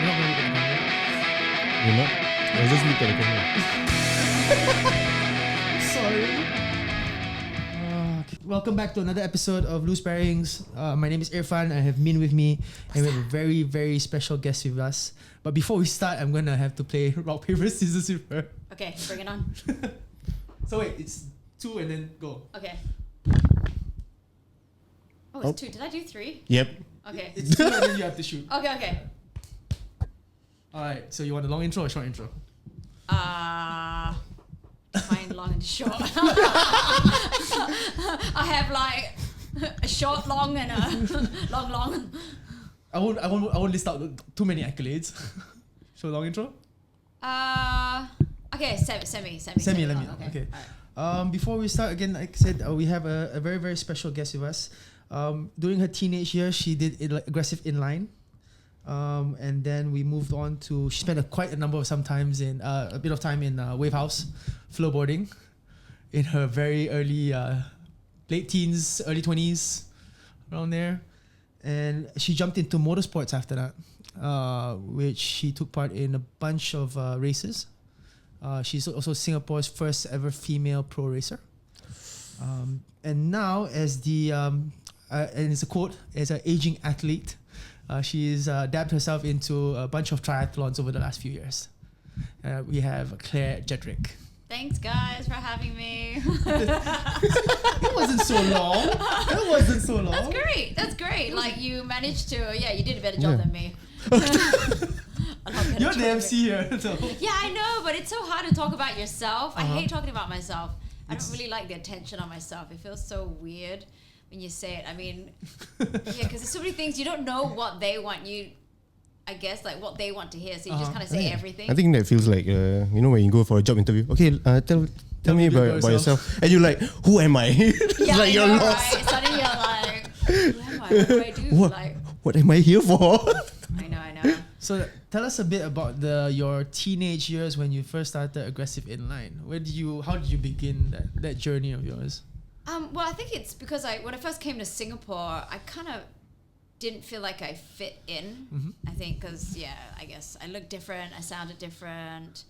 You're not going to look at the camera. You're not? I just looked at the camera. Sorry. Welcome back to another episode of Loose Pairings. My name is Irfan. I have Min with me, and we have a very, very special guest with us. But before we start, I'm gonna have to play rock, paper, scissors with her. Okay, bring it on. So wait, it's 2 and then go. Okay. Oh, it's 2. Did I do 3? Yep. Okay. It's 2 and then you have to shoot. Okay. Alright, so you want a long intro or short intro? Fine, long and short. I have like a short, long, and a long, long. I won't list out too many accolades. So long intro? Okay, semi. Let me. Okay. Alright. Before we start again, like I said, we have a very, very special guest with us. During her teenage years, she did aggressive inline. And then we moved on to, she spent quite a number of a bit of time in wave house, flowboarding, in her very early, late teens, early 20s, around there. And she jumped into motorsports after that, which she took part in a bunch of races. She's also Singapore's first ever female pro racer. And now as and it's a quote, as an aging athlete, she's dabbed herself into a bunch of triathlons over the last few years. We have Claire Jedrek. Thanks, guys, for having me. It wasn't so long. That's great. Like, you managed to, you did a better job than me. You're the MC here. So. Yeah, I know, but it's so hard to talk about yourself. I hate talking about myself. I don't really like the attention on myself. It feels so weird when you say it. I mean, because there's so many things you don't know what they want you. I guess like what they want to hear, so you just kind of say everything. I think that feels like when you go for a job interview. Okay, tell me about yourself, and you're like, who am I? Yeah, like you're lost. Right? Suddenly you're like, who am I? What do I do? What am I here for? I know. So tell us a bit about your teenage years when you first started aggressive inline. How did you begin that journey of yours? Well, I think it's because when I first came to Singapore, I kind of didn't feel like I fit in. Mm-hmm. I think because I guess I looked different, I sounded different,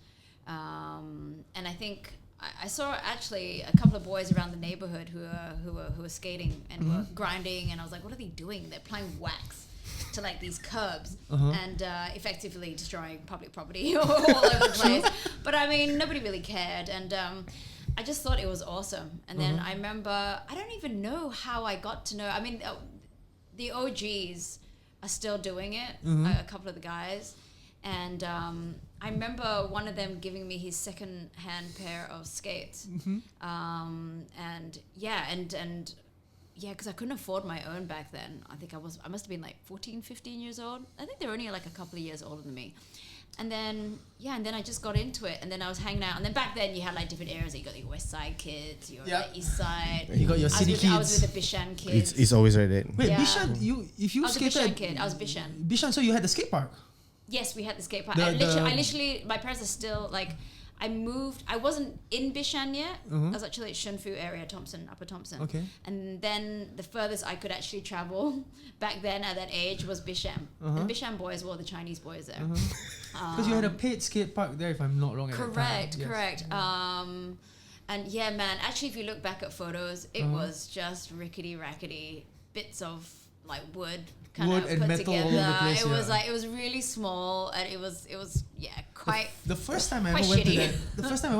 and I think I saw actually a couple of boys around the neighborhood who were skating and were grinding, and I was like, what are they doing? They're applying wax to like these curbs and effectively destroying public property all over the place. But I mean, nobody really cared, and I just thought it was awesome. And then I remember, I don't even know how I got to know. I mean, the OGs are still doing it, a couple of the guys. And I remember one of them giving me his second-hand pair of skates. Because I couldn't afford my own back then. I think I must have been like 14, 15 years old. I think they were only like a couple of years older than me. And then I just got into it, and then I was hanging out. And then back then you had like different eras. You got your West Side kids, your East Side. You got your city kids. I was with the Bishan kids. It's always like that. Wait, Bishan, if you I was skated... a Bishan kid. I was Bishan. Bishan, so you had the skate park? Yes, we had the skate park. I literally, my parents are still like, I wasn't in Bishan yet. I was actually at Shunfu area, Upper Thompson. Okay. And then the furthest I could actually travel back then at that age was Bishan. And Bishan boys were the Chinese boys there. Because you had a paid skate park there, if I'm not wrong. Correct. And yeah, man, actually if you look back at photos, it was just rickety-rackety bits of like wood kind of and put metal together. all over the place, it was like, it was really small, and it was quite. The first time I ever went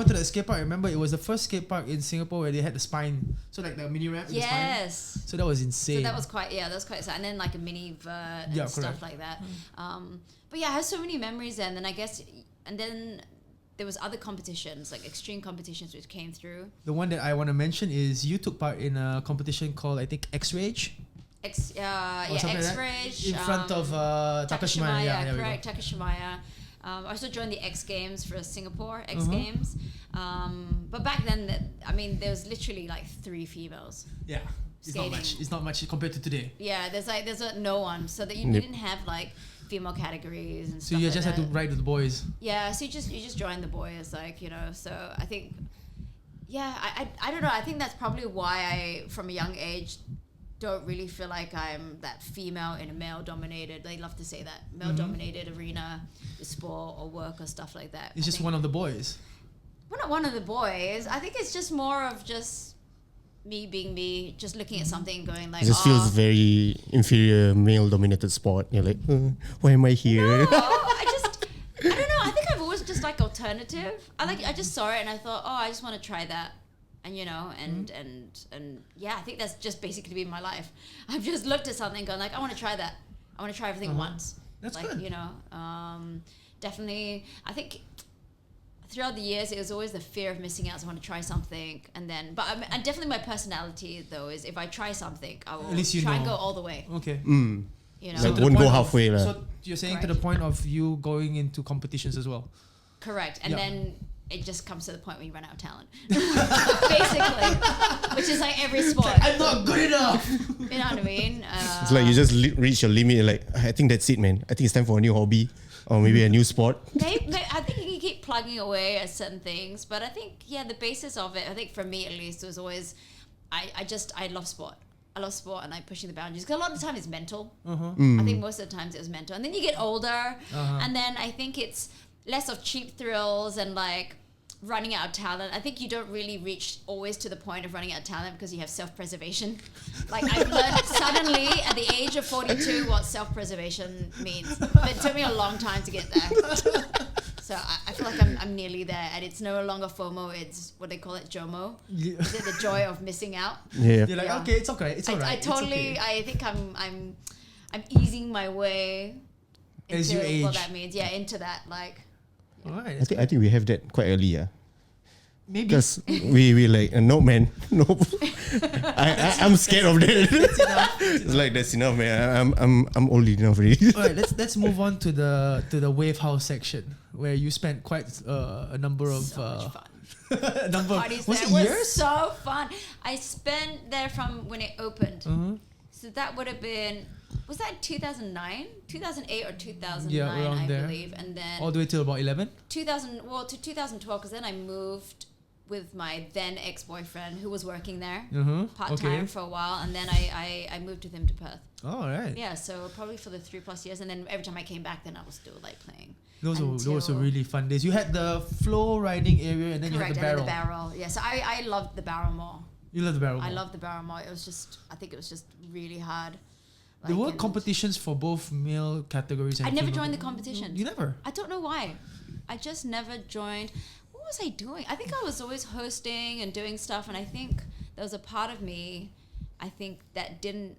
to that skate park, I remember it was the first skate park in Singapore where they had the spine, so like the mini ramp. Yes. So that was insane. So that was quite sad, and then like a mini vert and stuff like that. But yeah, I had so many memories then. And I guess, and then there was other competitions, like extreme competitions, which came through. The one that I want to mention is you took part in a competition called, I think, X-Rage. X-Rage. In front of Takashimaya. Correct, Takashimaya. I also joined the X Games for Singapore, X Games. But back then, there was literally like 3 females. Yeah. It's not much compared to today. Yeah, there's no one. So that you didn't have like female categories and stuff. So you just had to ride with the boys. Yeah, so you just join the boys, like, so I think I don't know, I think that's probably why I from a young age don't really feel like I'm that female in a male-dominated. They love to say that male-dominated arena, sport or work or stuff like that. It's just one of the boys. We're not one of the boys. I think it's just more of just me being me, just looking at something and going like, It just feels very inferior male-dominated sport. You're like, why am I here? No, I don't know. I think I've always just like alternative. I just saw it and I thought, I just want to try that. And and yeah, I think that's just basically been my life. I've just looked at something and gone like, I want to try that. I want to try everything once. That's like, good. Definitely. I think throughout the years, it was always the fear of missing out. So I want to try something, and definitely my personality though is if I try something, I will try and go all the way. Okay. You know, Like won't go halfway. So you're saying to the point of you going into competitions as well. Correct, and then it just comes to the point where you run out of talent, basically, which is like every sport. I'm not good enough. You know what I mean? It's like you just reach your limit. You're like, I think that's it, man. I think it's time for a new hobby or maybe a new sport. Maybe, I think you can keep plugging away at certain things, but I think the basis of it, I think for me at least, was always I love sport. I love sport and like pushing the boundaries. Because a lot of the time it's mental. I think most of the times it was mental. And then you get older, and then I think it's less of cheap thrills and like running out of talent. I think you don't really reach always to the point of running out of talent because you have self-preservation. Like I've learned suddenly at the age of 42 what self-preservation means. But it took me a long time to get there. So I feel like I'm nearly there, and it's no longer FOMO. It's what they call it, JOMO. Yeah. Is it the joy of missing out? Yeah. You're like, okay, it's okay, it's alright. I totally. It's okay. I think I'm easing my way into As you age. what that means. Yeah, into that like. Alright. I think we have that quite early, yeah. Maybe. Because we like no man, no. I'm scared of that. That's enough. It's like that's enough, man. I'm old enough already. Alright, let's move on to the wave house section where you spent quite a number of So much fun. a number Parties was there it was years? so fun. I spent there from when it opened. So that would have been, was that 2009? 2008 or 2009, Yeah, around I there. believe. And then All the way till about 11? 2012, because then I moved with my then ex-boyfriend who was working there part-time for a while, and then I moved with him to Perth. Oh, alright. Yeah, so probably for the 3+ years, and then every time I came back, then I was still like playing. Those were really fun days. You had the flow riding area and then Correct, you had the and then barrel. the barrel. Yeah, so I loved the barrel more. You love the barrel I more. loved the barrel more. It was just, I think it was just really hard. There were and competitions for both male categories and I never female joined the categories. competitions. You never? I don't know why. I just never joined. What was I doing? I think I was always hosting and doing stuff, and I think there was a part of me, I think, that didn't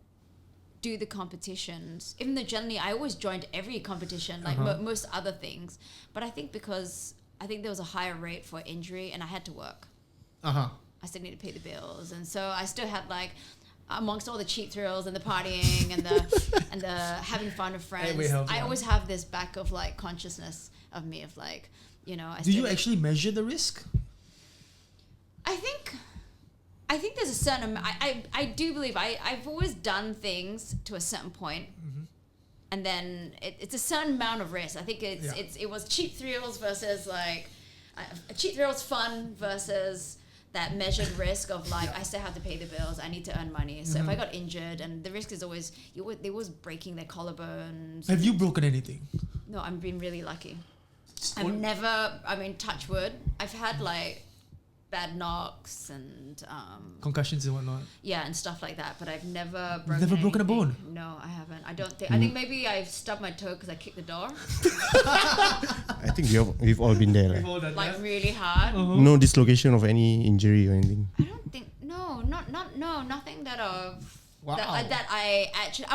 do the competitions. Even though generally I always joined every competition, like most other things. But I think because I think there was a higher rate for injury, and I had to work. I still need to pay the bills, and so I still had like, amongst all the cheap thrills and the partying and the having fun with friends, I always have this back of like consciousness of me of like, you know. Do you actually measure the risk? I think there's a certain I do believe I've always done things to a certain point, and then it's a certain amount of risk. I think it was cheap thrills versus like cheap thrills fun versus that measured risk of like, I still have to pay the bills, I need to earn money. So if I got injured, and the risk is always, they was breaking their collarbones. Have you broken anything? No, I've been really lucky. I've never, I mean, touch wood, I've had like bad knocks and Concussions and whatnot. yeah, and stuff like that, but I've never broken a bone? No, I haven't. I don't think. I think maybe I've stubbed my toe because I kicked the door I think we've all been there. like really hard. No dislocation of any injury or anything. I don't think. No, nothing that of. Wow. That I actually.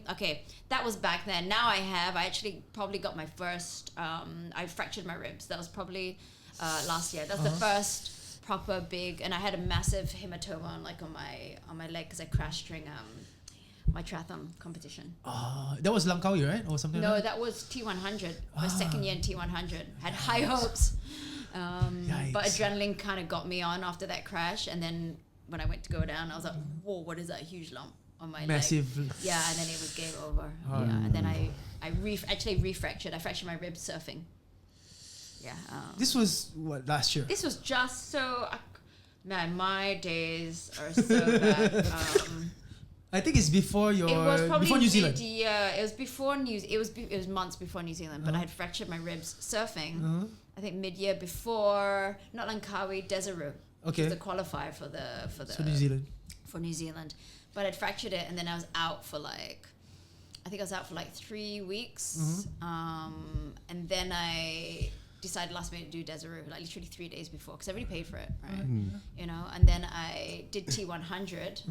Okay, that was back then. Now I actually probably got my first. I fractured my ribs. That was probably last year. That's the first proper big, and I had a massive hematoma on my leg because I crashed during my triathlon competition. That was Langkawi, right? Or something No, like that was T100. My second year in T100. Had high hopes. But adrenaline kind of got me on after that crash. And then when I went to go down, I was like, whoa, what is that huge lump on my Massive. leg? Yeah, and then it was game over. Yeah, and then I actually refractured. I fractured my ribs surfing. Yeah. This was what, last year? This was just so... man, my days are so bad. I think it's before It was probably before New Zealand. It was before it was months before New Zealand, but I had fractured my ribs surfing. I think mid-year before, not Langkawi, Desiree. Okay. Which was the qualifier for New Zealand. For New Zealand, but I'd fractured it, and then I was out for like 3 weeks, and then I decided last minute to do Desiree, like literally 3 days before, because I already paid for it, right? You know, and then I did T100,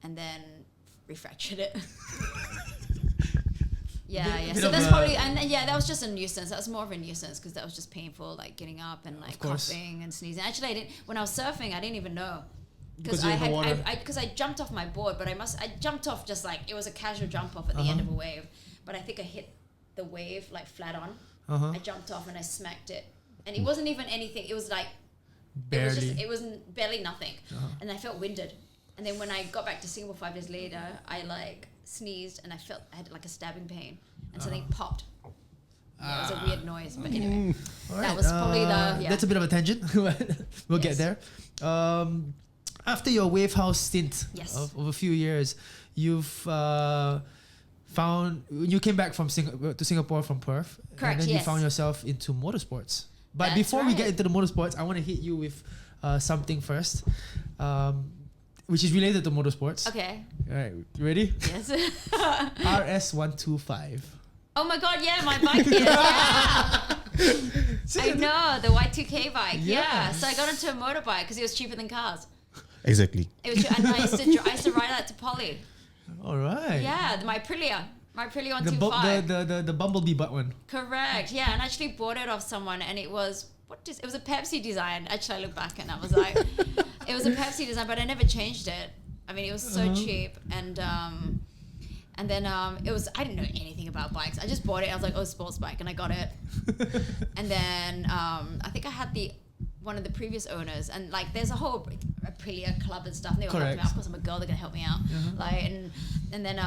and then refractured it. Yeah. So that's probably, and then, that was just a nuisance. That was more of a nuisance because that was just painful, like getting up and like coughing and sneezing. Actually, I didn't. When I was surfing, I didn't even know. Because I jumped off my board, but I jumped off just like, it was a casual jump off at the end of a wave, but I think I hit the wave like flat on. I jumped off and I smacked it, and it wasn't even anything. It was like barely. It wasn't barely nothing, and I felt winded. And then when I got back to Singapore 5 days later, I like sneezed and I had like a stabbing pain, and something popped. Yeah, it was a weird noise, but anyway, that was probably That's a bit of a tangent. We'll get there. After your wave house stint of a few years, you've you came back from to Singapore from Perth. Correct, and then you found yourself into motorsports. But before we get into the motorsports, I want to hit you with something first, which is related to motorsports. Okay. All right, you ready? Yes. RS125. Oh my God, yeah, my bike is. I know, the Y2K bike. Yeah. So I got into a motorbike because it was cheaper than cars. Exactly. It was, and I used to ride that to Polly. All right. Yeah, my Aprilia 125. The Bumblebee butt one. Correct. Yeah, and I actually bought it off someone, and it was it was a Pepsi design. Actually, I look back and I was like, it was a Pepsi design, but I never changed it. I mean, it was so cheap, and then it was, I didn't know anything about bikes. I just bought it. I was like, oh, sports bike, and I got it. And then I think I had one of the previous owners, and like there's a whole Aprilia club and stuff, and they were helping me out. Of course, I'm a girl, they're gonna help me out. Like and then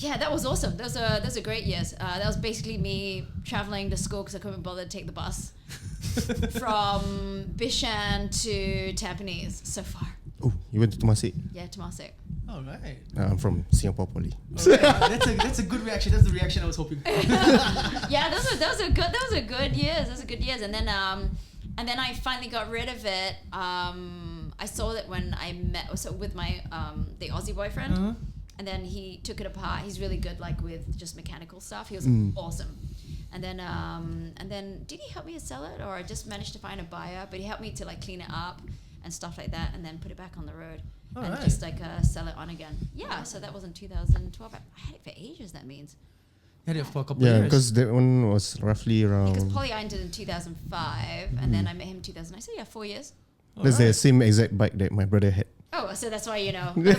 that was awesome. Those are great years. That was basically me traveling to school because I couldn't bother to take the bus from Bishan to Tampines. So far. Oh, you went to Temasek? Yeah, Temasek. All right. I'm from Singapore Poly. Okay. That's a good reaction. That's the reaction I was hoping for. Yeah, those are good years. Those are good years. And then I finally got rid of it. I saw that when I met with my the Aussie boyfriend, and then he took it apart. He's really good, like with just mechanical stuff. He was awesome. And then did he help me to sell it, or I just managed to find a buyer? But he helped me to like clean it up and stuff like that, and then put it back on the road. Just like sell it on again. Yeah, so that was in 2012. I had it for ages, that means. You had it for a couple of years. Yeah, because that one was roughly around... Because Polly I entered in 2005, and then I met him in 2009. So yeah, 4 years. That's the same exact bike that my brother had. Oh, so that's why you know. It was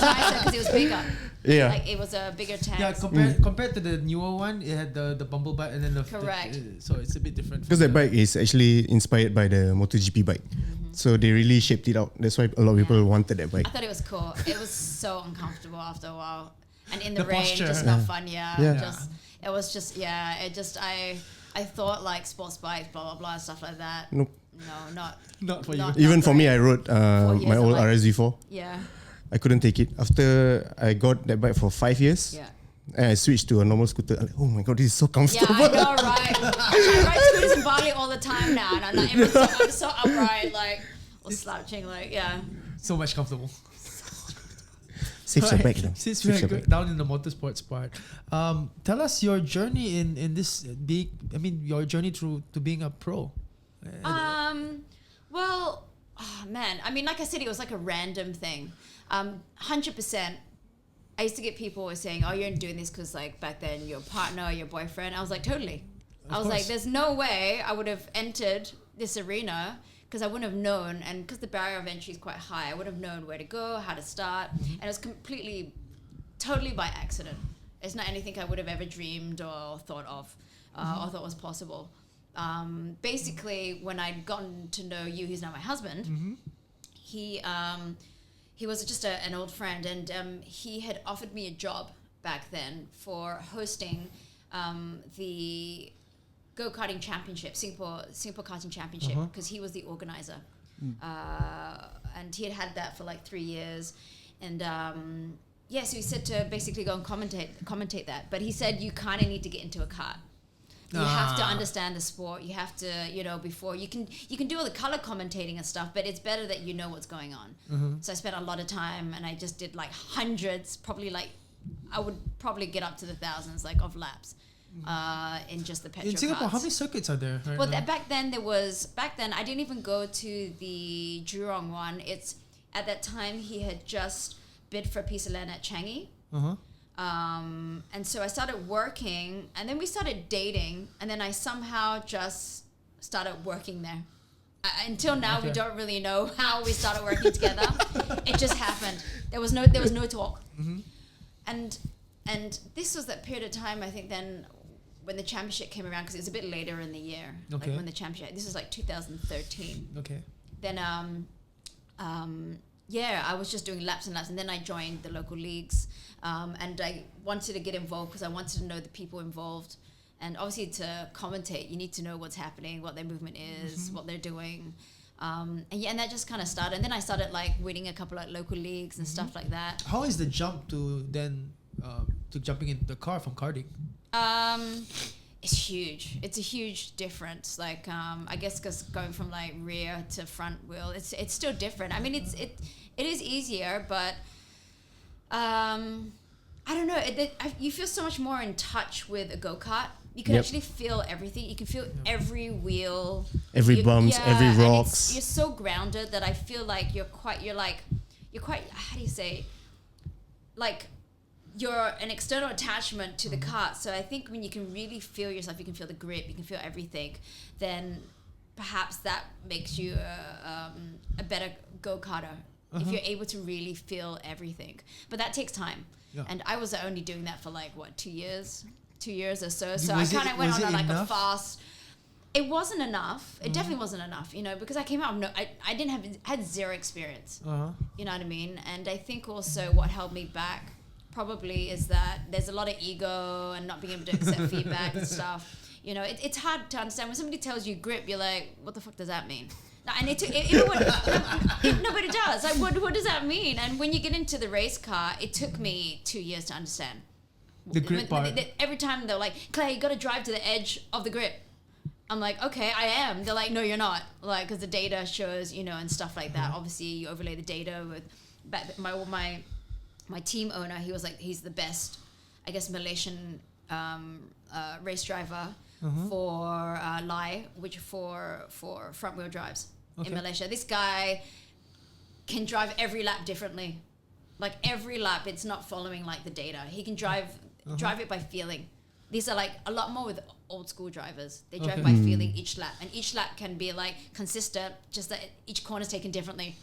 nicer because it was bigger. Yeah. Like it was a bigger tank. Yeah, compared to the newer one, it had the Bumblebee and then the... Correct. So it's a bit different. Because that bike is actually inspired by the MotoGP bike. So they really shaped it out. That's why a lot of people wanted that bike. I thought it was cool. It was so uncomfortable after a while. And in the The rain, posture. just not fun, Yeah. I thought like sports bikes, blah, blah, blah, stuff like that. Nope. No, Not for you. Even for me, I rode years my old of like- RS4. Yeah. I couldn't take it. After I got that bike for 5 years, Yeah. and I switched to a normal scooter. I'm like, oh my God, this is so Yeah, comfortable. I know, right? I ride scooters in Bali all the time now, and I'm so upright, like, or slouching, like, yeah. So much comfortable. Saves your back though. Since Saves we're your back. down in the motorsports part, tell us your journey in this your journey to being a pro. Well, oh man, I mean, like I said, it was like a random thing. 100%. I used to get people always saying, "Oh, you're doing this because like back then your partner or your boyfriend." I was like, totally. I was like, there's no way I would have entered this arena because I wouldn't have known, and because the barrier of entry is quite high, I would have known where to go, how to start, and it was totally by accident. It's not anything I would have ever dreamed or thought of, or thought was possible. Basically, when I'd gotten to know you, he's now my husband. He was just an old friend, and he had offered me a job back then for hosting the go-karting championship, Singapore karting championship, because he was the organizer. And he had that for like 3 years. And so he said to basically go and commentate that. But he said you kind of need to get into a kart. You have to understand the sport. You have to, before you can do all the color commentating and stuff, but it's better that you know what's going on. So I spent a lot of time, and I just did like hundreds, probably like I would probably get up to the thousands like of laps in just the petrol In Singapore, karts. how many circuits are there? Right Well, now? back then I didn't even go to the Jurong one. It's at that time he had just bid for a piece of land at Changi. And so I started working, and then we started dating, and then I somehow just started working there. Until now, we don't really know how we started working together. It just happened. There was no talk. And this was that period of time, I think, then when the championship came around, because it was a bit later in the year. Like when the championship, this was like 2013. Okay. Then I was just doing laps and laps, and then I joined the local leagues, and I wanted to get involved because I wanted to know the people involved, and obviously to commentate you need to know what's happening, what their movement is, what they're doing, and that just kind of started. And then I started like winning a couple of local leagues and stuff like that. How is the jump to then to jumping into the car from karting? It's huge. It's a huge difference. Like I guess because going from like rear to front wheel, it's still different. I mean, it is easier, but I don't know. You feel so much more in touch with a go-kart. You can actually feel everything. You can feel every wheel, every bumps, every rocks. You're so grounded that I feel like you're quite. How do you say? Like, you're an external attachment to the kart. So I think when you can really feel yourself, you can feel the grip, you can feel everything, then perhaps that makes you a better go-karter. If you're able to really feel everything. But that takes time. Yeah. And I was only doing that for like, 2 years? 2 years or so. So I kind of went on like a fast... It wasn't enough. It definitely wasn't enough, because I came out of I had zero experience. You know what I mean? And I think also what held me back probably is that there's a lot of ego and not being able to accept feedback and stuff. It's hard to understand when somebody tells you grip. You're like, what the fuck does that mean? And but it does. Like, what does that mean? And when you get into the race car, it took me 2 years to understand the grip part. Every time they're like, Claire, you got to drive to the edge of the grip. I'm like, okay, I am. They're like, no, you're not. Like, because the data shows, and stuff like that. Obviously, you overlay the data with my team owner. He was like, he's the best, I guess, Malaysian race driver for Lai, which for front wheel drives in Malaysia. This guy can drive every lap differently. Like every lap, it's not following like the data. He can drive it by feeling. These are like a lot more with old school drivers. They drive by feeling each lap, and each lap can be like consistent, just that each corner's taken differently.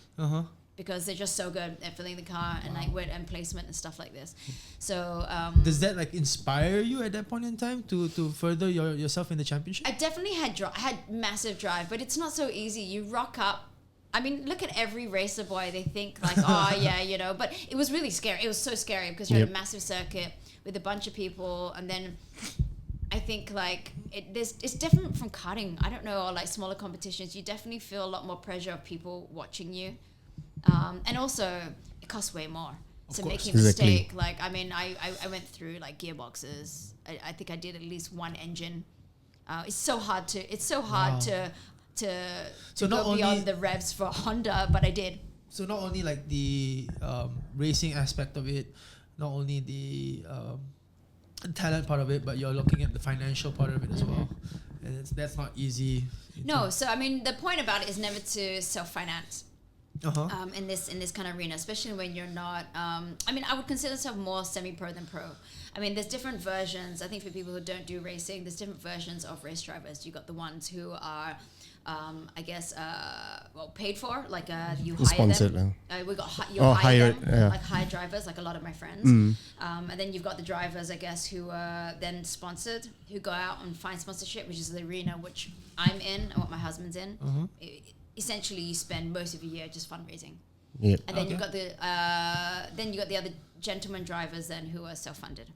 Because they're just so good at filling the car and like weight and placement and stuff like this. So does that like inspire you at that point in time to further yourself in the championship? I definitely had massive drive, but it's not so easy. You rock up. I mean, look at every racer boy. They think like, oh yeah, but it was really scary. It was so scary because you're at a massive circuit with a bunch of people, and then I think like it's different from karting. I don't know, or like smaller competitions. You definitely feel a lot more pressure of people watching you. And also it costs way more. So making a mistake, like I mean, I went through like gearboxes. I think I did at least one engine. It's so hard to go beyond the revs for Honda, but I did. So not only like the racing aspect of it, not only the talent part of it, but you're looking at the financial part of it as well, and that's not easy. No, so I mean, the point about it is never to self-finance. In this kind of arena, especially when you're not. I mean, I would consider myself more semi-pro than pro. I mean, there's different versions. I think for people who don't do racing, there's different versions of race drivers. You got the ones who are, I guess, paid for, like you hire sponsored, them. We got hire them, like hire drivers, like a lot of my friends. And then you've got the drivers, I guess, who are then sponsored, who go out and find sponsorship, which is the arena which I'm in and what my husband's in. Essentially, you spend most of your year just fundraising, and then you've got the other gentleman drivers then who are self-funded.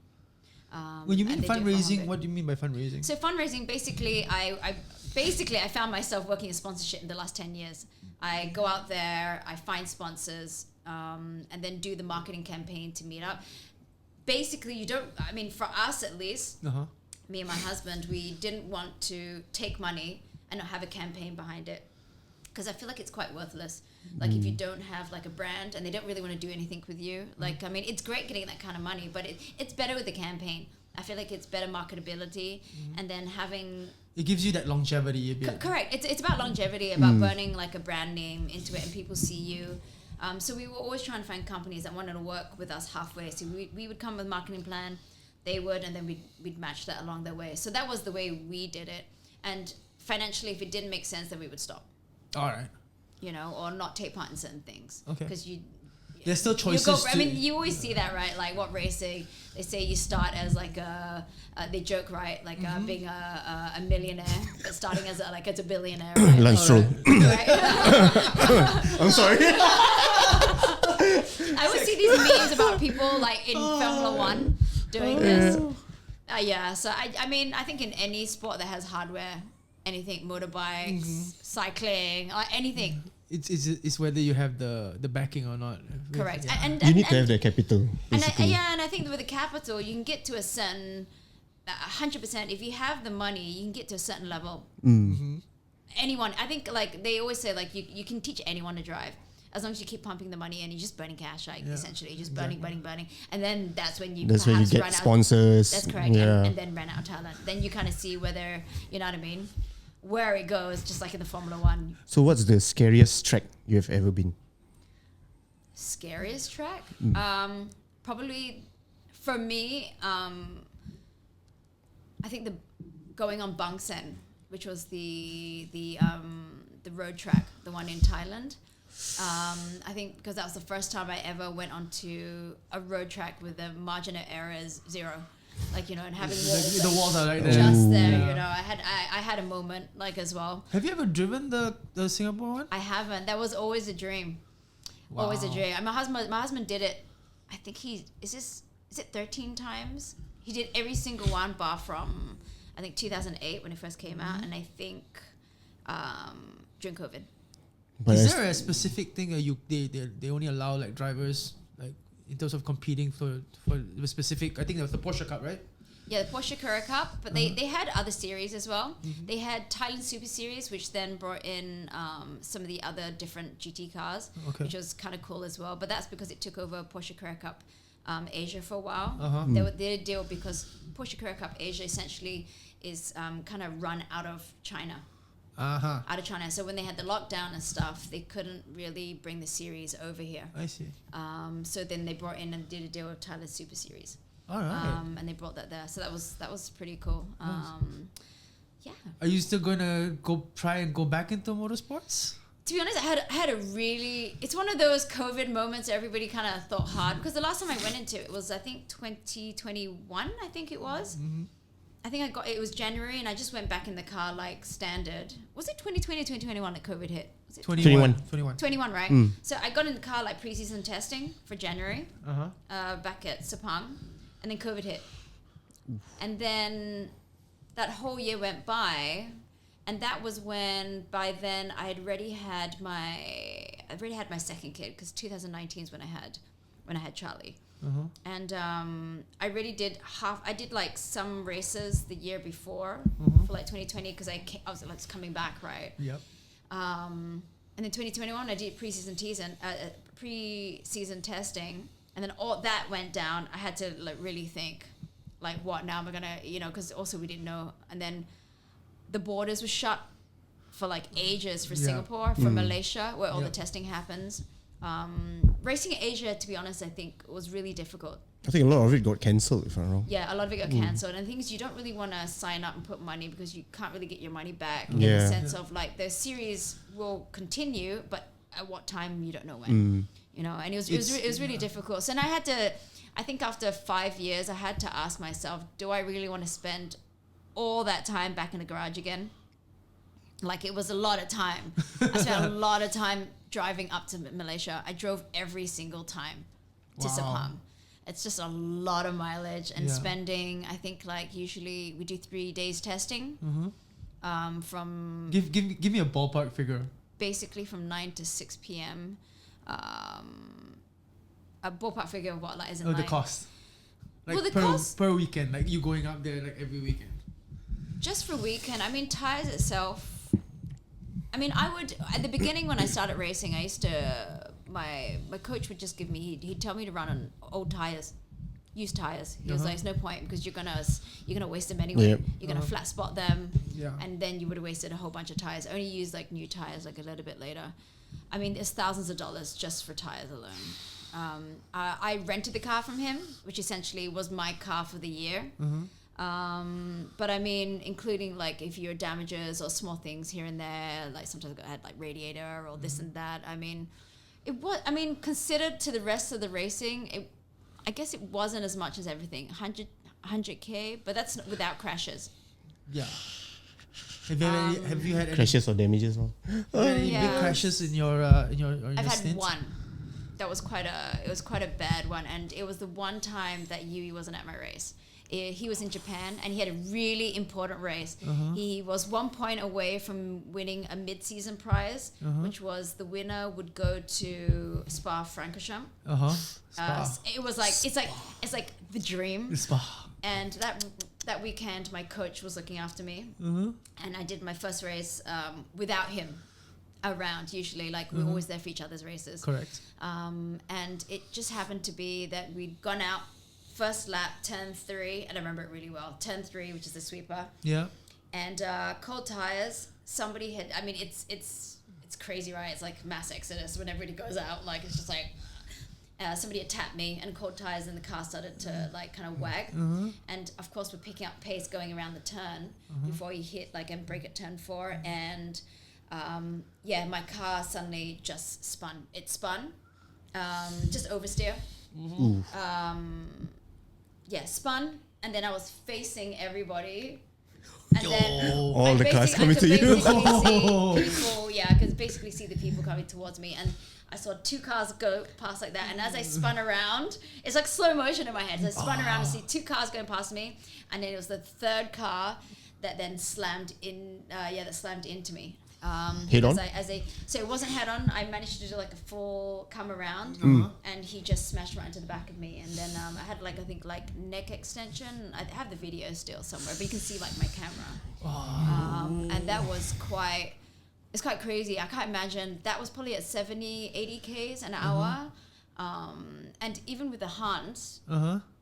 When you mean fundraising, what do you mean by fundraising? So fundraising, basically, I found myself working in sponsorship in the last 10 years. I go out there, I find sponsors, and then do the marketing campaign to meet up. Basically, you don't. I mean, for us at least, me and my husband, we didn't want to take money and not have a campaign behind it, because I feel like it's quite worthless. Like if you don't have like a brand and they don't really want to do anything with you, like I mean, it's great getting that kind of money, but it's better with the campaign. I feel like it's better marketability, and then having it gives you that longevity a bit. Correct. It's about longevity, about burning like a brand name into it, and people see you. So we were always trying to find companies that wanted to work with us halfway. So we would come with a marketing plan, they would, and then we'd match that along their way. So that was the way we did it. And financially, if it didn't make sense, then we would stop. All right. You know, or not take part in certain things. Okay. Because there's still choices. I mean, you always see that, right? Like what racing, they say you start as like they joke, right? Like being a millionaire, but starting as a billionaire. Right? Lance Stroll. Right? I'm sorry. I always see these memes about people like in Formula One doing this. Yeah, so I mean, I think in any sport that has hardware, anything, motorbikes, cycling, or anything. It's whether you have the backing or not. Correct. Yeah. And You need to have the capital, basically. And I think with the capital, you can get to a certain 100%. If you have the money, you can get to a certain level. Anyone, I think, like they always say, like you can teach anyone to drive as long as you keep pumping the money in. You're just burning cash, like essentially, just burning, and then that's when you get run sponsors. That's correct, Yeah. and then run out of talent. Then you kind of see whether, you know what I mean, where it goes, just like in the Formula One. So what's the scariest track you have ever been? Scariest track? Probably for me, I think going on Bangsen, which was the road track, the one in Thailand. I think because that was the first time I ever went onto a road track with the margin of error is 0. Like, you know, and having the walls are like there. Just there, Yeah. you know. I had a moment like as well. Have you ever driven the Singapore one? I haven't. That was always a dream. Wow. Always a dream. And my husband did it. I think is it 13 times? He did every single one bar from I think 2008 when it first came out, and I think during COVID. But Is there a specific thing they only allow like drivers like in terms of competing for the specific? I think that was the Porsche Cup, right? Yeah, the Porsche Carrera Cup, but they had other series as well. They had Thailand Super Series, which then brought in some of the other different GT cars, which was kind of cool as well. But that's because it took over Porsche Carrera Cup Asia for a while. They did a deal because Porsche Carrera Cup Asia essentially is kind of run out of China. Out of China. So when they had the lockdown and stuff, they couldn't really bring the series over here. I see. So then they brought in and did a deal with Thailand Super Series. All right. And they brought that there. So that was pretty cool. Yeah. Are you still going to try and go back into motorsports? To be honest, I had a really... It's one of those COVID moments everybody kind of thought hard. Because the last time I went into it was, I think, 2021, I think it was. I think it was January, and I just went back in the car like standard. Was it 2020 or 2021 that COVID hit? Was it 21. 21, right? So I got in the car like pre-season testing for January, back at Sepang, and then COVID hit. And then that whole year went by, and that was when by then I had already had my second kid, because 2019 is when I had Charlie. And I really did I did like some races the year before for like 2020 because I was like coming back, right? Yep. And then 2021 I did pre-season testing, and then all that went down. I had to like really think like, what now am I gonna, you know, because also we didn't know, and then the borders were shut for like ages for Singapore, for Malaysia, where all the testing happens. Racing in Asia, to be honest, I think was really difficult. I think a lot of it got cancelled, if I'm not wrong. Yeah, a lot of it got cancelled. And the thing is, you don't really want to sign up and put money because you can't really get your money back in the sense of like the series will continue, but at what time you don't know when. You know, and it was really difficult. So, and I think after 5 years, I had to ask myself, do I really want to spend all that time back in the garage again? Like, it was a lot of time. I spent a lot of time driving up to Malaysia. I drove every single time to Sepang. It's just a lot of mileage and spending, I think, like, usually we do 3 days testing. From... Give me a ballpark figure. Basically from 9 to 6 p.m. a ballpark figure of what like isn't Oh, the like cost. Like Well, the per, cost- per weekend, like you going up there like every weekend. just for weekend. I mean, tires itself. I mean, I would at the beginning when I started racing, I used to my coach would just give me he'd tell me to run on old tires, used tires. He was like, "It's no point because you're gonna waste them anyway. Yep. You're gonna flat spot them, Yeah. and then you would have wasted a whole bunch of tires. Only use like new tires like a little bit later. I mean, there's thousands of dollars just for tires alone. I rented the car from him, which essentially was my car for the year. But I mean, including like if you're damages or small things here and there, like sometimes I had like radiator or this and that. I mean, considered to the rest of the racing, I guess it wasn't as much as everything. 100K, but that's without crashes. Yeah. Have you had any, Crashes or damages? No? big Yeah. crashes in your I've had stint? one. That was quite a bad one, and it was the one time that Yui wasn't at my race. He was in Japan and he had a really important race. He was 1 point away from winning a mid-season prize, which was the winner would go to Spa-Francorchamps. It was like it's like the dream. Spa. And that weekend, my coach was looking after me, and I did my first race without him around. Usually, like we're always there for each other's races. Correct. And it just happened to be that we'd gone out first lap, turn 3, and I remember it really well. Turn 3, which is the sweeper, Yeah. and cold tires. Somebody had. I mean, it's crazy, right? It's like mass exodus when everybody goes out. Like it's just like. Somebody had tapped me and cold tires and the car started to like kind of wag, and of course we're picking up pace going around the turn before you hit like and brake at turn 4, and my car suddenly just spun. It spun, just oversteer. Spun, and then I was facing everybody. And then All the cars coming to you. Because basically see the people coming towards me, and I saw 2 cars go past like that. And as I spun around, it's like slow motion in my head. So I spun around and see 2 cars going past me, and then it was the 3rd car that then slammed in. That slammed into me. Head on? So it wasn't head on. I managed to do like a full come around, and he just smashed right into the back of me. And then I had like I think like neck extension. I have the video still somewhere, but you can see like my camera. And that was quite. It's quite crazy. I can't imagine. That was probably at 70, 80 Ks an hour. And even with the hunt,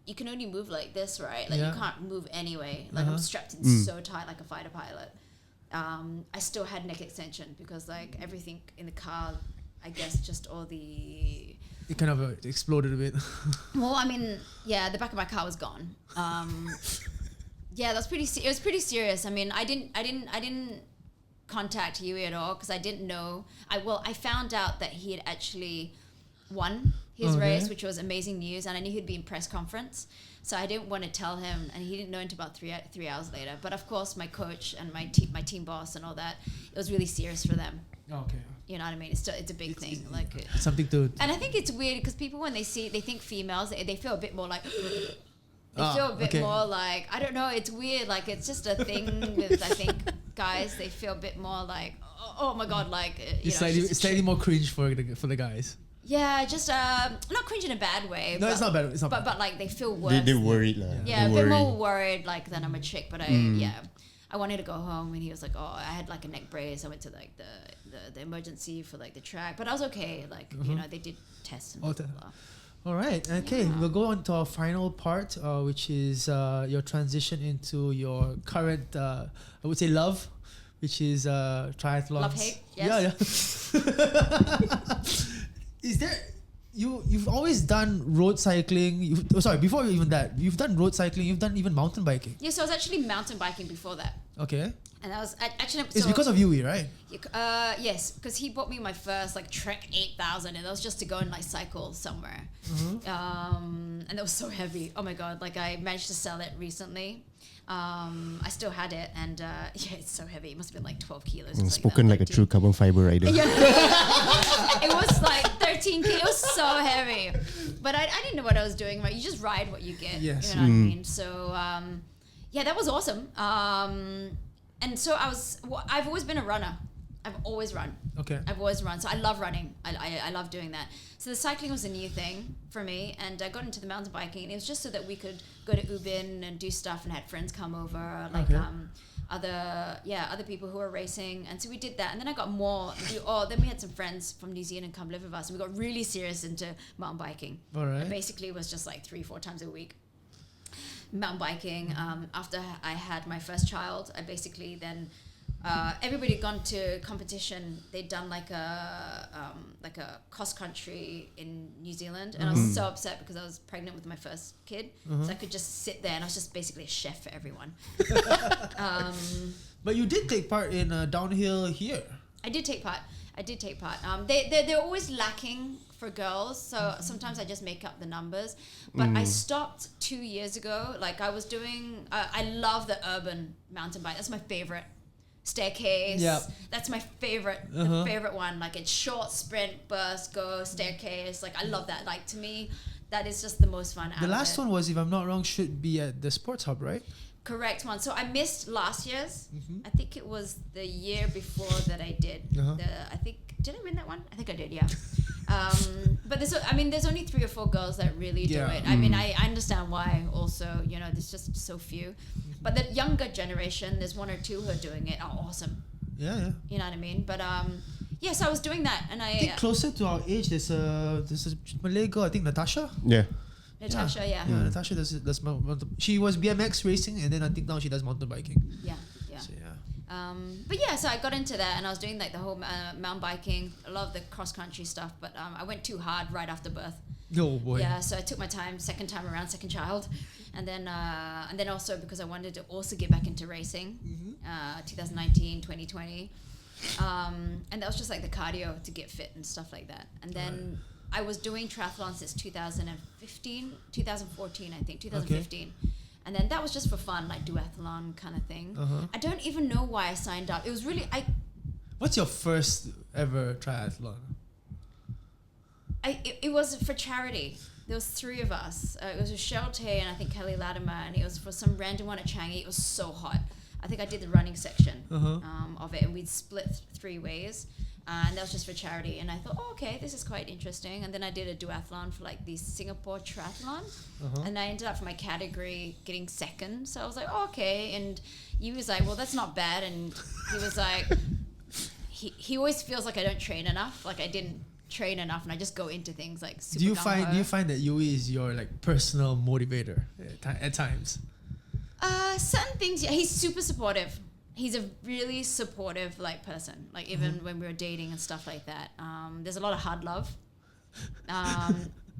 you can only move like this, right? Like you can't move anyway. Like I'm strapped in so tight like a fighter pilot. I still had neck extension because like everything in the car, I guess just all the... It kind of exploded a bit. Well, I mean, yeah, the back of my car was gone. Yeah, that's pretty. It was pretty serious. I mean, I didn't contact Yui at all because I didn't know. I found out that he had actually won his race, which was amazing news, and I knew he'd be in press conference. So I didn't want to tell him, and he didn't know until about 3 hours later. But of course, my coach and my team boss and all that, it was really serious for them. Okay. You know what I mean? It's a big thing. Like something to. And I think it's weird because people when they think females, they feel a bit more like. They feel a bit more like, I don't know, it's weird. Like, it's just a thing with, I think, guys. They feel a bit more like, oh my God, like, it's slightly more cringe for the guys. Yeah, just not cringe in a bad way. No, it's not bad. It's not bad. But like, they feel worse. They're worried. Yeah, a bit more worried, like, than I'm a chick. But I wanted to go home, and he was like, oh, I had like a neck brace. I went to like the emergency for like the track. But I was okay. Like, you know, they did tests and blah, blah, blah. All right. Okay. We'll go on to our final part, which is your transition into your current, I would say, love, which is triathlons. Love, hate? Yes. Yeah. Is there... You've always done road cycling. Before even that, you've done road cycling. You've done even mountain biking. Yeah, so I was actually mountain biking before that. Okay. And that was actually... It's because of Yui, right? Yes, because he bought me my first like Trek 8000, and that was just to go and like cycle somewhere. And that was so heavy. Oh my God! Like I managed to sell it recently. I still had it, and it's so heavy. It must have been like 12 kilos. Spoken like a true carbon fiber rider. Yeah. It was like 13 kilos. It was so heavy, but I didn't know what I was doing. Right, you just ride what you get. Yes. You know what I mean. So that was awesome. And so I've always been a runner. I've always run. Okay. I've always run. So I love running. I love doing that. So the cycling was a new thing for me. And I got into the mountain biking. And it was just so that we could go to Ubin and do stuff and had friends come over. Like other people who were racing. And so we did that. And then I got more. Then we had some friends from New Zealand come live with us. And we got really serious into mountain biking. All right. And basically it was just like 3-4 times a week. Mountain biking. After I had my first child, I basically then... everybody had gone to competition. They'd done like a cross country in New Zealand, and I was so upset because I was pregnant with my first kid, so I could just sit there and I was just basically a chef for everyone. But you did take part in downhill here. I did take part. They're always lacking for girls, so sometimes I just make up the numbers. But I stopped 2 years ago. Like I was doing. I love the urban mountain bike. That's my favorite. Staircase. Yep. That's my favorite favorite one. Like it's short, sprint, burst, go, staircase. Like I love that. Like to me, that is just the most fun. The last one was, if I'm not wrong, should be at the Sports Hub, right? Correct one. So I missed last year's. I think it was the year before that I did. Did I win that one? I think I did. Yeah. But there's only 3 or 4 girls that really do it. I mean, I understand why. Also, there's just so few. But the younger generation, there's 1 or 2 who are doing it. Are awesome. Yeah. You know what I mean? But so I was doing that, and I think closer to our age, there's a Malay girl. I think Natasha. Natasha, yeah. Natasha does she was BMX racing, and then I think now she does mountain biking. Yeah. So I got into that, and I was doing like the whole mountain biking. I love the cross country stuff, but I went too hard right after birth. Oh boy. Yeah, so I took my time, second time around, second child, and then also because I wanted to also get back into racing, 2019, 2020, and that was just like the cardio to get fit and stuff like that. And then I was doing triathlons since 2014, I think, 2015. Okay. And then that was just for fun, like duathlon kind of thing. I don't even know why I signed up. It was really... What's your first ever triathlon? It was for charity. There was 3 of us. It was with Cheryl Tay and I think Kelly Latimer, and it was for some random one at Changi. It was so hot. I think I did the running section of it, and we'd split 3 ways. And that was just for charity. And I thought, okay, this is quite interesting. And then I did a duathlon for like the Singapore triathlon. And I ended up for my category getting second. So I was like, okay. And he was like, well, that's not bad. And he was like, he always feels like I don't train enough. Like I didn't train enough, and I just go into things like super Do you find that Yui is your like personal motivator at times? Certain things, yeah. He's super supportive. He's a really supportive person. Like even when we were dating and stuff like that. There's a lot of hard love.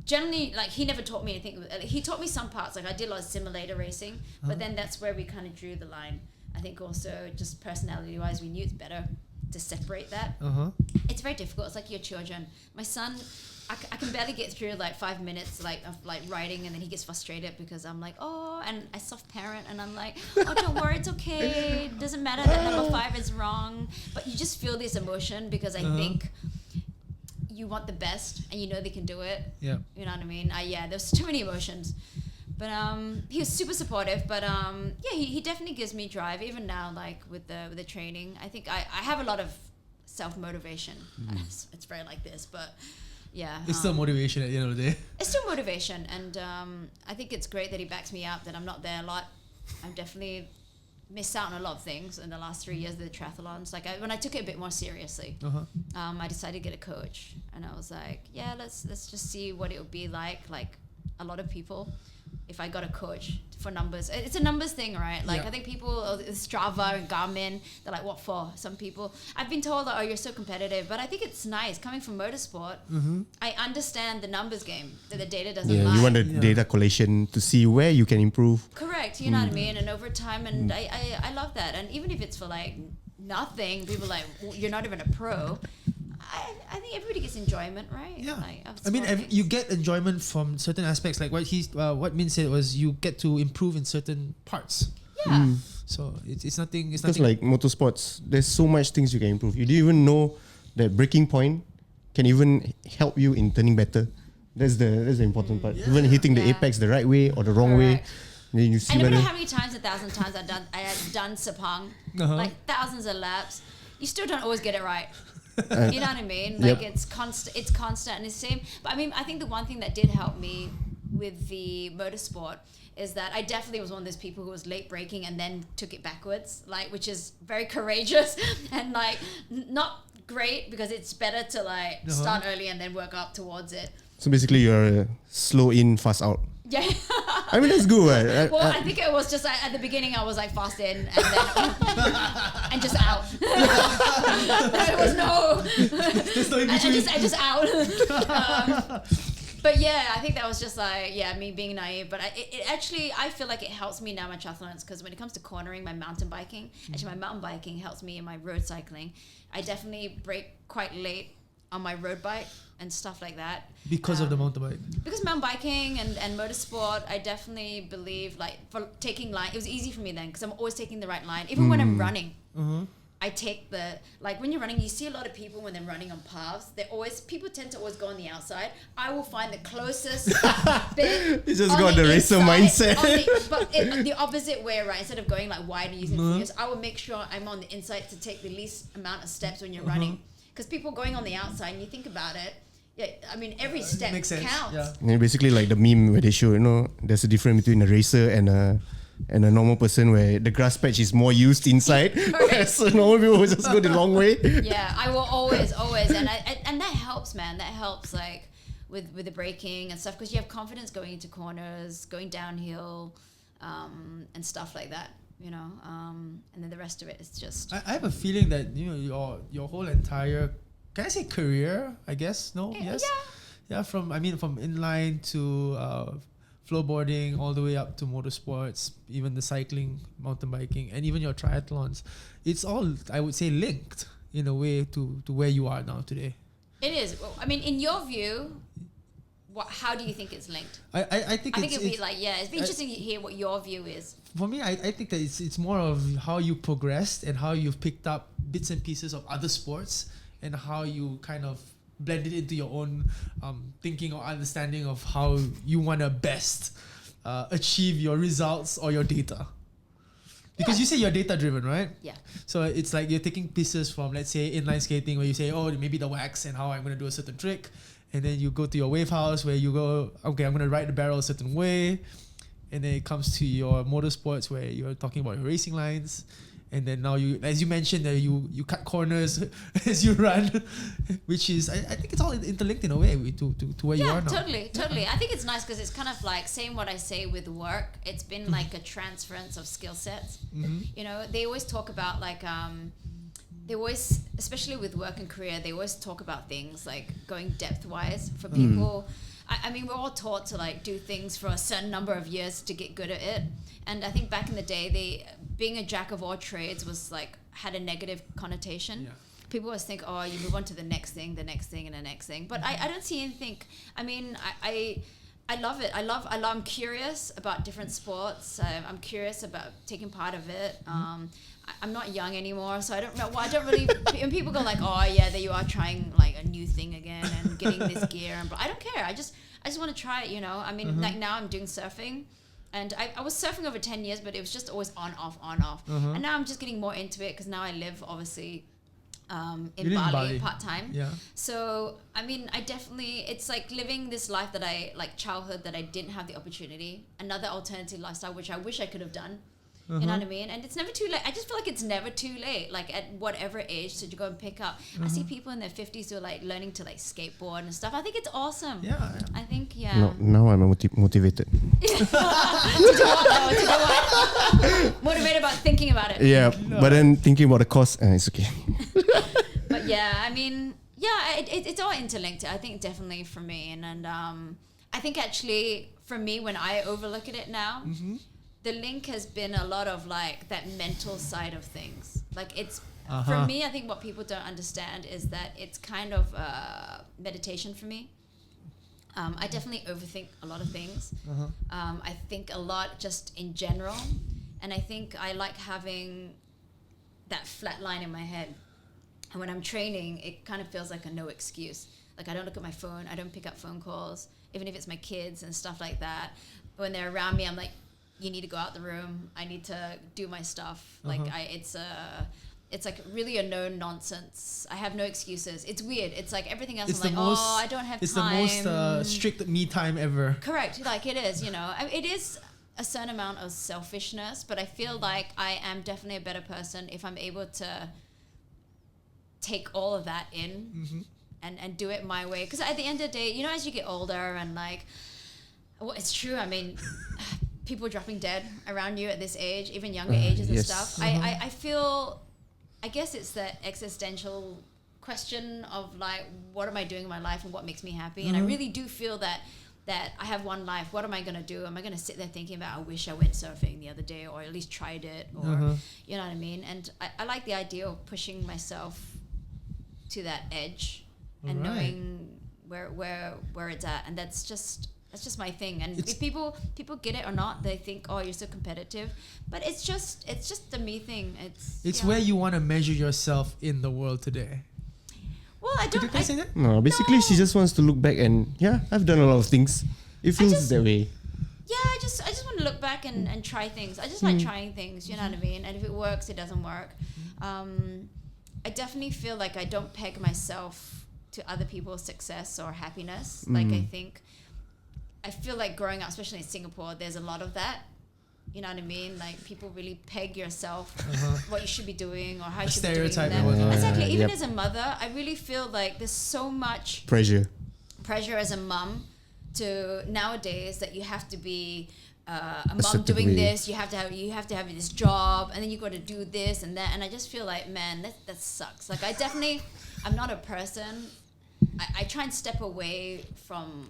Generally, like he never taught me anything. He taught me some parts. Like I did a lot of simulator racing, but then that's where we kind of drew the line. I think also just personality-wise, we knew it's better to separate that. It's very difficult. It's like your children. My son, I can barely get through like 5 minutes of writing, and then he gets frustrated because I'm like, and I soft parent, and I'm like, don't worry, it's okay. It doesn't matter that number 5 is wrong. But you just feel this emotion because I think you want the best, and you know they can do it. Yeah. You know what I mean? There's too many emotions. But he was super supportive. But he definitely gives me drive even now. Like with the training, I think I have a lot of self motivation. It's very like this, but yeah, it's still motivation at the end of the day. It's still motivation, and I think it's great that he backs me up. That I'm not there a lot. I've definitely missed out on a lot of things in the last 3 years of the triathlons. Like when I took it a bit more seriously, I decided to get a coach, and I was like, let's just see what it would be like a lot of people. If I got a coach for numbers, it's a numbers thing, right? I think people, Strava and Garmin, they're like, what for? Some people, I've been told that, you're so competitive, but I think it's nice coming from motorsport. I understand the numbers game, that the data doesn't lie. You want the data collation to see where you can improve. Correct, you know what I mean? And over time, and I love that. And even if it's for nothing, people are like, you're not even a pro. I think everybody gets enjoyment, right? Yeah. You get enjoyment from certain aspects. Like what Min said was you get to improve in certain parts. Yeah. So it's nothing. Because like motorsports, there's so much things you can improve. You didn't even know that braking point can even help you in turning better. That's the important part. Even hitting the apex the right way or the wrong way. Then you see I don't know how many times, 1,000 times I had done Sepang, like thousands of laps. you still don't always get it right. You know what I mean? Yep. Like it's constant and it's the same. But I mean, I think the one thing that did help me with the motorsport is that I definitely was one of those people who was late braking and then took it backwards, like, which is very courageous and like not great, because it's better to like start early and then work up towards it. So basically, you're slow in, fast out. Yeah. I mean, that's good, right? Well, I think it was just like, at the beginning I was like fast in and then and just out. There was no. I just out. But yeah, I think that was just like, me being naive. But it actually, I feel like it helps me now in my triathlons, because when it comes to cornering, my mountain biking, my mountain biking helps me in my road cycling. I definitely brake quite late on my road bike and stuff like that. Because of the mountain bike. Because mountain biking and motorsport, I definitely believe, like, for taking line, it was easy for me then, because I'm always taking the right line. Even when I'm running. I take like when you're running, you see a lot of people when they're running on paths, people tend to always go on the outside. I will find the closest bit. You just got the racer mindset. But the opposite way, right? Instead of going like wide and using fingers, I will make sure I'm on the inside to take the least amount of steps when you're running. Because people going on the outside, and you think about it, I mean, every step makes sense. counts. Yeah, basically like the meme where they show, there's a difference between a racer and a normal person, where the grass patch is more used inside, whereas normal people will just go the long way. Yeah, I will always, and that helps, man. That helps, like with the braking and stuff, because you have confidence going into corners, going downhill, and stuff like that. And then the rest of it is just. I have a feeling that your whole entire, can I say career? I guess no. Yes. Yeah. From inline to flowboarding all the way up to motorsports, even the cycling, mountain biking, and even your triathlons. It's all, I would say, linked in a way to where you are now today. It is. Well, I mean, in your view, how do you think it's linked? I think it'd be like, it'd be interesting to hear what your view is. For me, I think that it's more of how you progressed and how you've picked up bits and pieces of other sports and how you kind of blend it into your own thinking or understanding of how you want to best achieve your results or your data. Because you say you're data driven, right? Yeah. So it's like you're taking pieces from, let's say, inline skating, where you say, maybe the wax and how I'm going to do a certain trick. And then you go to your wave house where you go, okay, I'm going to ride the barrel a certain way. And then it comes to your motorsports where you're talking about your racing lines. And then now you, as you mentioned, you cut corners as you run, which is, I think it's all interlinked in a way to where you are now. Totally. I think it's nice because it's kind of like saying what I say with work. It's been like a transference of skill sets. They always talk about like, especially with work and career, they always talk about things like going depth-wise for people. I mean, we're all taught to like do things for a certain number of years to get good at it. And I think back in the day, being a jack of all trades was like, had a negative connotation. Yeah. People always think, you move on to the next thing, and the next thing. But I don't see anything. I mean, I love it. I'm curious about different sports. I'm curious about taking part of it. I'm not young anymore, so I don't know. Well, I don't really. When people go like, there you are trying like a new thing again and getting this gear, and I don't care. I just want to try it. I mean, like now I'm doing surfing, and I was surfing over 10 years, but it was just always on off. And now I'm just getting more into it because now I live obviously in Bali part time. Yeah. So I mean, it's like living this life that I like, childhood that I didn't have the opportunity, another alternative lifestyle which I wish I could have done. You know what I mean? And it's never too late. I just feel like it's never too late. Like at whatever age to go and pick up. I see people in their 50s who are like learning to like skateboard and stuff. I think it's awesome. Yeah. I think, Now I'm motivated. To do what? Motivated about thinking about it. Yeah, but then thinking about the cost, it's okay. But I mean, it's all interlinked. I think definitely for me. And I think actually for me, when I overlook at it now, the link has been a lot of like that mental side of things. Like it's, for me, I think what people don't understand is that it's kind of meditation for me. I definitely overthink a lot of things. I think a lot just in general. And I think I like having that flat line in my head. And when I'm training, it kind of feels like a no excuse. Like I don't look at my phone. I don't pick up phone calls, even if it's my kids and stuff like that. When they're around me, I'm like, you need to go out the room. I need to do my stuff. Like it's like really a no nonsense. I have no excuses. It's weird. It's like everything else. It's I'm the like, most- oh, I don't have It's time. the most strict me time ever. Correct. Like it is, you know. It is a certain amount of selfishness, but I feel like I am definitely a better person if I'm able to take all of that in and do it my way. Because at the end of the day, you know, as you get older and like, well, it's true. I mean, people dropping dead around you at this age, even younger ages and yes. stuff. I feel, I guess it's that existential question of like, what am I doing in my life and what makes me happy? And I really do feel that I have one life. What am I going to do? Am I going to sit there thinking about, I wish I went surfing the other day, or at least tried it, or you know what I mean? And I like the idea of pushing myself to that edge and knowing where it's at. And that's just my thing. And if people get it or not, they think, oh, you're so competitive. But it's just the me thing. It's where you want to measure yourself in the world today. Well, I don't. Can I say that? No, basically she just wants to look back and I've done a lot of things. It feels that way. Yeah, I just want to look back and try things. I just like trying things, you know what I mean? And if it works, it doesn't work. I definitely feel like I don't peg myself to other people's success or happiness. Like I feel like growing up, especially in Singapore, there's a lot of that. You know what I mean? Like people really peg yourself, what you should be doing or how you should be doing stereotype that. and whatnot. Exactly. Even Yep. as a mother, I really feel like there's so much Pressure. as a mum to nowadays that you have to be a mum certain doing way. this. You have to have this job, and then you got to do this and that. And I just feel like, man, that sucks. Like I'm not a person. I try and step away from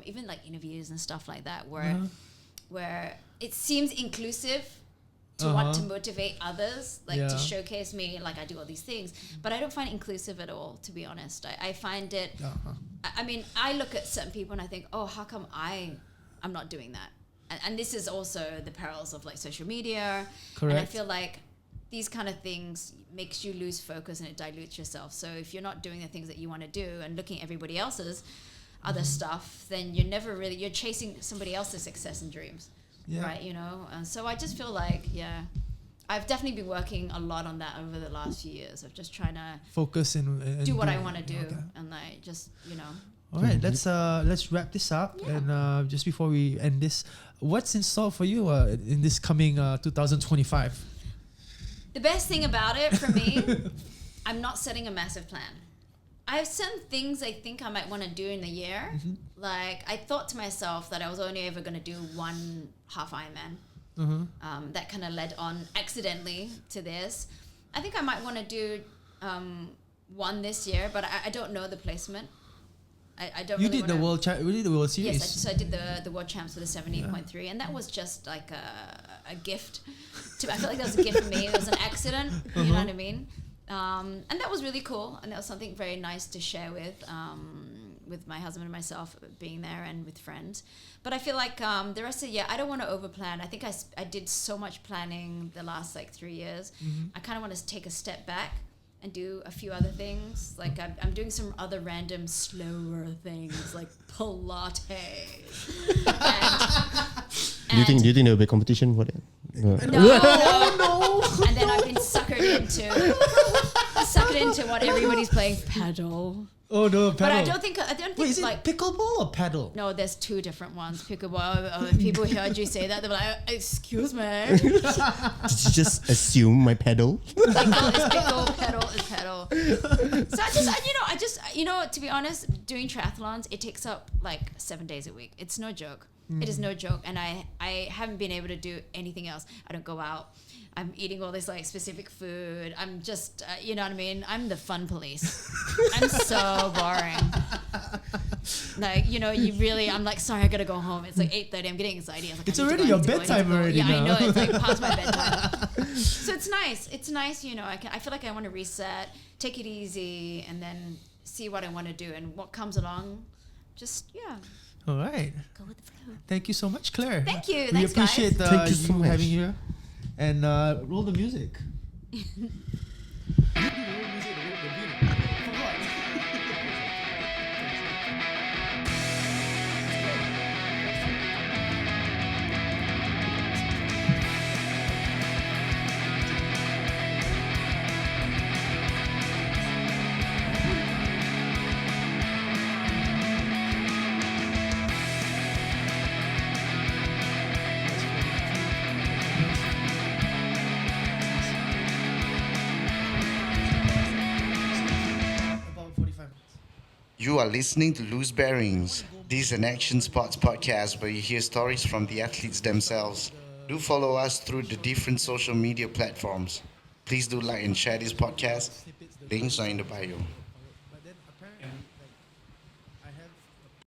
even like interviews and stuff like that where it seems inclusive to want to motivate others, like to showcase me, like I do all these things, but I don't find it inclusive at all, to be honest. I find it, I mean, I look at certain people and I think, oh, how come I'm not doing that? And this is also the perils of like social media. Correct. And I feel like these kind of things makes you lose focus and it dilutes yourself. So if you're not doing the things that you want to do and looking at everybody else's other stuff, then you're chasing somebody else's success and dreams. Yeah. Right, you know? And so I just feel like, I've definitely been working a lot on that over the last few years of just trying to Focus and do what I want to do. Okay. And like, just, you know. All right, let's wrap this up. Yeah. And just before we end this, what's in store for you in this coming 2025? The best thing about it for me, I'm not setting a massive plan. I have some things I think I might want to do in the year. Like I thought to myself that I was only ever going to do one half Ironman. That kind of led on accidentally to this. I think I might want to do one this year, but I don't know the placement. I don't. You really did the World Series. Yes, so I did the World Champs for the 78.3, and that was just like a gift. I feel like that was a gift for me. It was an accident. You know what I mean? And that was really cool, and that was something very nice to share with my husband and myself, being there and with friends. But I feel like the rest of the year, I don't want to overplan. I think I did so much planning the last like 3 years. I kind of want to take a step back and do a few other things. Like I'm doing some other random slower things like Pilates. Do you think there'll be a competition for that? No. And then I've been suckered into what everybody's playing, paddle. Oh no, paddle. But I don't think Wait, is it like pickleball or paddle? no, there's two different ones. Pickleball. People heard you say that, they were like, "Excuse me." Did you just assume my pedal? Pickle is pickle, pedal is pedal. So I just to be honest, doing triathlons, it takes up like 7 days a week. It's no joke. It is no joke, and I haven't been able to do anything else. I don't go out. I'm eating all this like specific food. I'm just, you know what I mean? I'm the fun police. I'm so boring. Like, I'm like, sorry, I gotta go home. It's like 8:30. I'm getting anxiety. I was like, It's already your bedtime already. Yeah, I now. know. It's like past my bedtime. So it's nice. It's nice, I feel like I want to reset, take it easy, and then see what I want to do and what comes along. Just, All right. go with the flow. Thank you so much, Claire. Thank you. We Thanks, guys. appreciate Thank you so much. having you here. And roll the music. You are listening to Loose Bearings. This is an action sports podcast where you hear stories from the athletes themselves. Do follow us through the different social media platforms. Please do like and share this podcast. Links are in the bio.